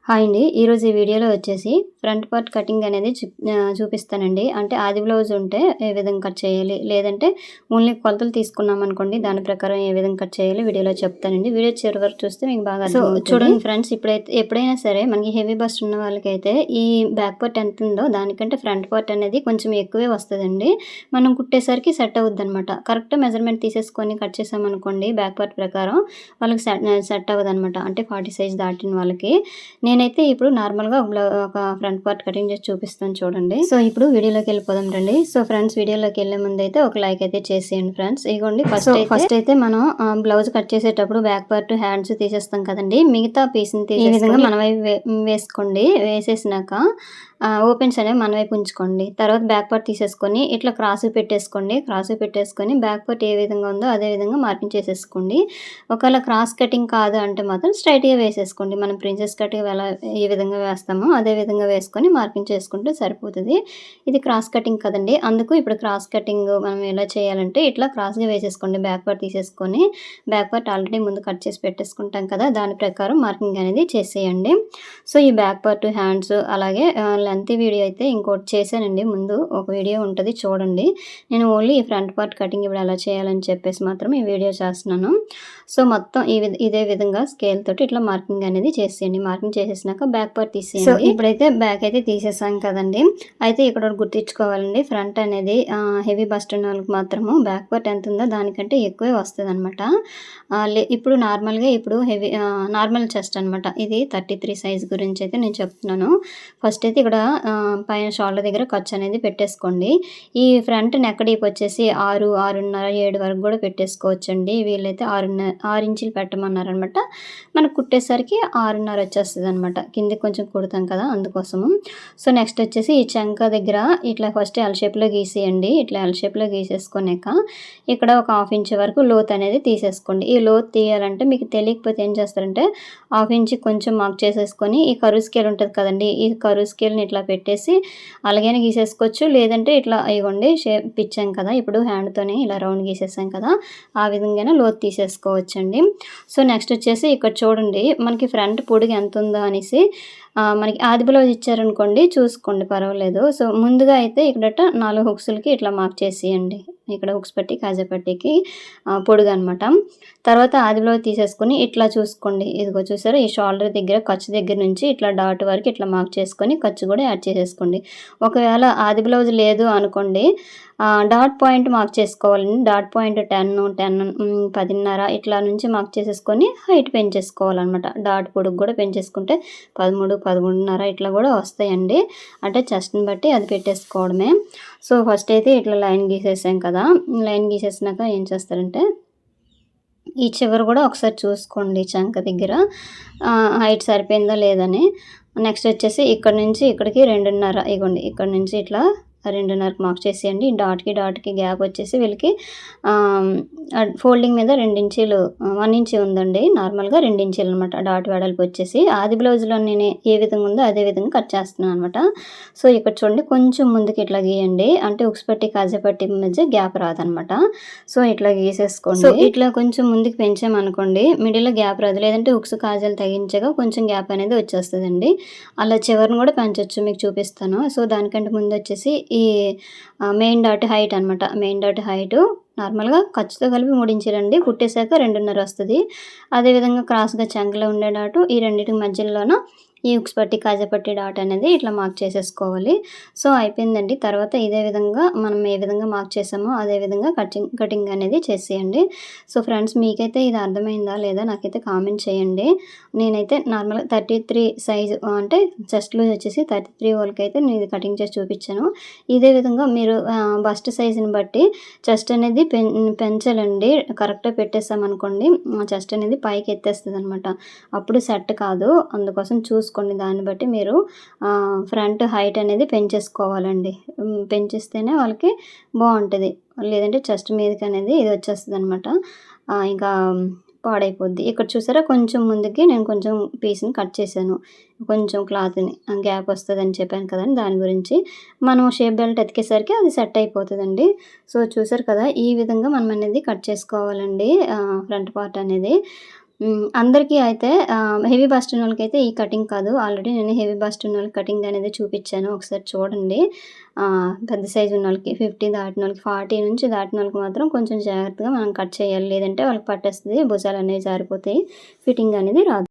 Hi అండి. ఈరోజు ఈ వీడియోలో వచ్చేసి ఫ్రంట్ పార్ట్ కటింగ్ అనేది చూపిస్తానండి. అంటే ఆది బ్లౌజ్ ఉంటే ఏ విధంగా కట్ చేయాలి, లేదంటే ఓన్లీ కొలతలు తీసుకున్నామనుకోండి దాని ప్రకారం ఏ విధంగా కట్ చేయాలి వీడియోలో చెప్తానండి. వీడియో చివరి వరకు చూస్తే మీకు బాగా అర్థమవుతుంది. చూడండి ఫ్రెండ్స్, ఎప్పుడైనా సరే మనకి హెవీ బస్ట్ ఉన్న వాళ్ళకైతే ఈ బ్యాక్ పార్ట్ ఎంత ఉందో దానికంటే ఫ్రంట్ పార్ట్ అనేది కొంచెం ఎక్కువే వస్తుందండి. మనం కుట్టేసరికి సెట్ అవుద్ది అనమాట. కరెక్ట్ మెజర్మెంట్ తీసేసుకొని కట్ చేసామనుకోండి బ్యాక్ పార్ట్ ప్రకారం వాళ్ళకి సెట్ అవ్వదు అనమాట. అంటే 40 సైజ్ దాటిన వాళ్ళకి. నేనైతే ఇప్పుడు నార్మల్‌గా ఒక ఫ్రంట్ పార్ట్ కటింగ్ చేసి చూపిస్తాను చూడండి. సో, ఇప్పుడు వీడియోలోకి వెళ్ళిపోదాం రండి. సో, ఫ్రెండ్స్, వీడియోలోకి వెళ్ళే ముందైతే ఒక లైక్ అయితే చేసేయండి ఫ్రెండ్స్. ఇగోండి ఫస్ట్ అయితే మనం బ్లౌజ్ కట్ చేసేటప్పుడు బ్యాక్ పార్ట్ హ్యాండ్స్ తీసేస్తాం కదండీ. మిగతా పీస్‌ని ఈ విధంగా మన వైపు వేసుకోండి. వేసేసినాక ఓపెన్స్ అనేవి మన వైపు ఉంచుకోండి. తర్వాత బ్యాక్ పార్ట్ తీసేసుకొని ఇట్లా క్రాస్‌గా పెట్టేసుకొని బ్యాక్ పార్ట్ ఏ విధంగా ఉందో అదే విధంగా మార్కింగ్ చేసేసుకోండి. ఒకవేళ క్రాస్ కటింగ్ కాదు అంటే మాత్రం స్ట్రైట్‌గా వేసేసుకోండి. మనం ప్రిన్సెస్ కట్ ఎలా ఏ విధంగా వేస్తామో అదే విధంగా వేసుకొని మార్కింగ్ చేసుకుంటే సరిపోతుంది. ఇది క్రాస్ కటింగ్ కదండి. అందుకు ఇప్పుడు క్రాస్ కటింగ్ మనం ఎలా చేయాలంటే ఇట్లా క్రాస్‌గా వేసేసుకోండి. బ్యాక్ పార్ట్ తీసేసుకొని బ్యాక్ పార్ట్ ఆల్రెడీ ముందు కట్ చేసి పెట్టేసుకుంటాం కదా, దాని ప్రకారం మార్కింగ్ అనేది చేసేయండి. సో, ఈ బ్యాక్ పార్ట్ హ్యాండ్స్ అలాగే లెంత్ వీడియో అయితే ఇంకోటి చేశానండి. ముందు ఒక వీడియో ఉంటుంది చూడండి. నేను ఓన్లీ ఈ ఫ్రంట్ పార్ట్ కటింగ్ ఇప్పుడు ఎలా చేయాలని చెప్పేసి మాత్రం ఈ వీడియో చేస్తున్నాను. సో, మొత్తం ఇదే విధంగా స్కేల్ తోటి ఇట్లా మార్కింగ్ అనేది చేసేయండి. మార్కింగ్ చేసేసినాక బ్యాక్ పార్ట్ తీసేయండి. సో, ఇప్పుడైతే బ్యాక్ అయితే తీసేసాం కదండి. అయితే ఇక్కడ గుర్తించుకోవాలండి, ఫ్రంట్ అనేది హెవీ బస్ట్ ఉన్న వాళ్ళకి మాత్రము బ్యాక్ పార్ట్ ఎంత ఉందో దానికంటే ఎక్కువే వస్తుంది అనమాట. ఇప్పుడు నార్మల్గా హెవీ నార్మల్ చెస్ట్ అనమాట. ఇది 33 సైజ్ గురించి అయితే నేను చెప్తున్నాను. ఫస్ట్ అయితే ఇక్కడ పైన షోల్డర్ దగ్గర ఖర్చు అనేది పెట్టేసుకోండి. ఈ ఫ్రంట్ నెక్ డీప్ వచ్చేసి 6, 6.5, 7 వరకు కూడా పెట్టేసుకోవచ్చండి. వీళ్ళైతే 6 ఇంచులు పెట్టమన్నారనమాట. మనకు కుట్టేసరికి 6.5 వచ్చేస్తుంది అనమాట. కిందకి కొంచెం కుడతాం కదా అందుకోసము. సో, నెక్స్ట్ వచ్చేసి ఈ చంక దగ్గర ఇట్లా ఫస్ట్ ఎల్ షేప్లో గీసేయండి. ఇట్లా ఎల్ షేప్లో గీసేసుకున్నాక ఇక్కడ ఒక 1/2 ఇంచ్ వరకు లోత్ అనేది తీసేసుకోండి. ఈ లోత్ తీయాలంటే మీకు తెలియకపోతే ఏం చేస్తారంటే 1/2 ఇంచ్ కొంచెం మార్క్ చేసేసుకొని ఈ కరువు స్కేల్ ఉంటుంది కదండి, ఈ కరువు స్కేల్ని ఇట్లా పెట్టేసి అలాగైనా గీసేసుకోవచ్చు. లేదంటే ఇట్లా ఇవ్వండి షేప్ ఇచ్చాం కదా, ఇప్పుడు హ్యాండ్తోనే ఇలా రౌండ్ గీసేసాం కదా, ఆ విధంగానే లోతు తీసేసుకోవచ్చండి. సో, నెక్స్ట్ వచ్చేసి ఇక్కడ చూడండి మనకి ఫ్రంట్ పొడుగు ఎంత ఉందో అనేసి మనకి ఆది బ్లౌజ్ ఇచ్చారనుకోండి చూసుకోండి, పర్వాలేదు. సో, ముందుగా అయితే ఇక్కడ 4 హుక్స్‌లకి ఇట్లా మార్క్ చేసేయండి. ఇక్కడ హుక్స్ పట్టి కాజా పట్టీకి పొడుగు అనమాట. తర్వాత ఆది బ్లౌజ్ తీసేసుకొని ఇట్లా చూసుకోండి. ఇదిగో చూసారా, ఈ షోల్డర్ దగ్గర ఖర్చు దగ్గర నుంచి ఇట్లా డాట్ వరకు ఇట్లా మార్క్ చేసుకొని ఖర్చు కూడా యాడ్ చేసేసుకోండి. ఒకవేళ ఆది బ్లౌజ్ లేదు అనుకోండి డాట్ పాయింట్ మార్క్ చేసుకోవాలండి. డాట్ పాయింట్ 10, 10.5 ఇట్లా నుంచి మార్క్ చేసేసుకొని హైట్ పెంచేసుకోవాలన్నమాట. డాట్ పొడుగు కూడా పెంచేసుకుంటే 13, 13.5 ఇట్లా కూడా వస్తాయండి. అంటే చెస్ట్ని బట్టి అది పెట్టేసుకోవడమే. సో, ఫస్ట్ అయితే ఇట్లా లైన్ గీసేసాం కదా, లైన్ గీసేసినాక ఏం చేస్తారంటే ఈ చివరి కూడా ఒకసారి చూసుకోండి చంక దగ్గర హైట్ సరిపోయిందా లేదని. నెక్స్ట్ వచ్చేసి ఇక్కడ నుంచి ఇక్కడికి 2.5 ఇగోండి, ఇక్కడ నుంచి ఇట్లా 2.5 మార్క్ చేసేయండి. డాట్కి గ్యాప్ వచ్చేసి వీళ్ళకి ఫోల్డింగ్ మీద 2 ఇంచీలు 1 ఇంచీ ఉందండి. నార్మల్గా 2 ఇంచీలు అనమాట డాట్ వెడల్పు వచ్చేసి. ఆది బ్లౌజ్లో నేను ఏ విధంగా ఉందో అదే విధంగా కట్ చేస్తున్నాను అనమాట. సో, ఇక్కడ చూడండి కొంచెం ముందుకు ఇట్లా గీయండి. అంటే ఉక్స్ పట్టి కాజా పట్టి మధ్య గ్యాప్ రాదనమాట. సో, ఇట్లా గీసేసుకోండి. సో, ఇట్లా కొంచెం ముందుకు పెంచామనుకోండి మిడిల్లో గ్యాప్ రాదు. లేదంటే ఉక్స్ కాజాలు తగ్గించగా కొంచెం గ్యాప్ అనేది వచ్చేస్తుందండి. అలా చివరిని కూడా పెంచొచ్చు, మీకు చూపిస్తాను. సో, దానికంటే ముందు వచ్చేసి ఈ మెయిన్ డాట్ హైట్ అనమాట. మెయిన్ డాట్ హైటు నార్మల్గా ఖర్చుతో కలిపి 3 ఇంచులండి. కుట్టేశాక 2.5 వస్తుంది. అదేవిధంగా క్రాస్గా చంకలో ఉండే డాటు ఈ రెండింటికి మధ్యలోన ఈ ఉక్స్ పట్టి కాజా పట్టి డాట్ అనేది ఇట్లా మార్క్ చేసేసుకోవాలి. సో, అయిపోయిందండి. తర్వాత ఇదే విధంగా మనం ఏ విధంగా మార్క్ చేసామో అదే విధంగా కటింగ్ అనేది చేసేయండి. సో, ఫ్రెండ్స్, మీకైతే ఇది అర్థమైందా లేదా నాకైతే కామెంట్ చేయండి. నేనైతే నార్మల్గా 33 సైజు అంటే చెస్ట్ లూజ్ వచ్చేసి 33 వాళ్ళకైతే నేను ఇది కటింగ్ చేసి చూపించాను. ఇదే విధంగా మీరు బస్ట్ సైజుని బట్టి చెస్ట్ అనేది పెంచాలండి. కరెక్ట్గా పెట్టేసామనుకోండి చెస్ట్ అనేది పైకి ఎత్తేస్తుంది అనమాట. అప్పుడు సెట్ కాదు. అందుకోసం చూసుకోండి. దాన్ని బట్టి మీరు ఫ్రంట్ హైట్ అనేది పెంచేసుకోవాలండి. పెంచేస్తేనే వాళ్ళకి బాగుంటుంది. లేదంటే చెస్ట్ మీదకి అనేది ఇది వచ్చేస్తుంది అనమాట. ఇంకా పాడైపోద్ది. ఇక్కడ చూసారా కొంచెం ముందుకి నేను కొంచెం పీస్ని కట్ చేశాను. కొంచెం క్లాత్ని గ్యాప్ వస్తుందని చెప్పాను కదండి, దాని గురించి. మనం షేప్ బెల్ట్ ఎతికేసరికి అది సెట్ అయిపోతుందండి. సో, చూసారు కదా, ఈ విధంగా మనం అనేది కట్ చేసుకోవాలండి ఫ్రంట్ పార్ట్ అనేది. అందరికీ అయితే హెవీ బస్ట్ ఉన్నోళ్ళకైతే ఈ కటింగ్ కాదు. ఆల్రెడీ నేను హెవీ బస్ట్ ఉన్నోళ్ళకి కటింగ్ అనేది చూపిచ్చాను. ఒకసారి చూడండి. పెద్ద సైజ్ ఉన్నోళ్ళకి 50 దాటినోళ్ళకి 40 నుంచి దాటినోళ్ళకి మాత్రం కొంచెం జాగ్రత్తగా మనం కట్ చేయాలి. లేదంటే వాళ్ళకి పట్టేస్తది. భుజాలనేవి జారిపోతాయి. ఫిట్టింగ్ అనేది రాదు.